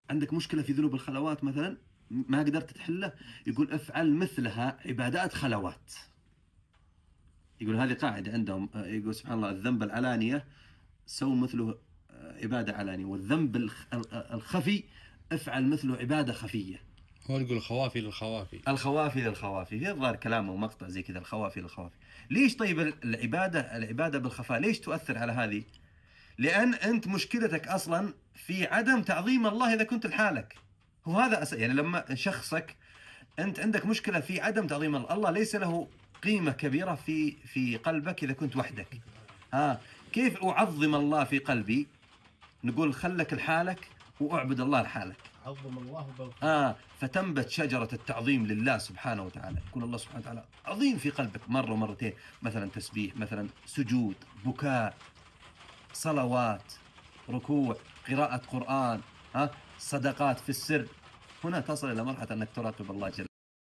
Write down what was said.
عندك مشكلة في ذنوب الخلوات مثلا ما قدرت تحله، يقول افعل مثلها عبادات خلوات. يقول هذه قاعدة عندهم، يقول سبحان الله الذنب العلانية سو مثله عبادة علانية، والذنب الخفي افعل مثله عبادة خفية. هو يقول خوافي للخوافي. الخوافي للخوافي، في الظاهر كلامه مقطع زي كذا، الخوافي للخوافي. ليش طيب العبادة بالخفاء ليش تؤثر على هذه؟ لأن أنت مشكلتك أصلا في عدم تعظيم الله إذا كنت لحالك. هو هذا يعني لما شخصك أنت عندك مشكلة في عدم تعظيم الله، الله ليس له قيمة كبيرة في قلبك إذا كنت وحدك. كيف أعظم الله في قلبي؟ نقول خلك لحالك وأعبد الله لحالك. عظم الله بالقلب. فتنبت شجرة التعظيم لله سبحانه وتعالى، يكون الله سبحانه وتعالى عظيم في قلبك مرة ومرتين، مثلا تسبيح، مثلا سجود، بكاء، صلوات، ركوع، قراءة قرآن، صدقات في السر. هنا تصل إلى مرحلة أنك تراقب الله جل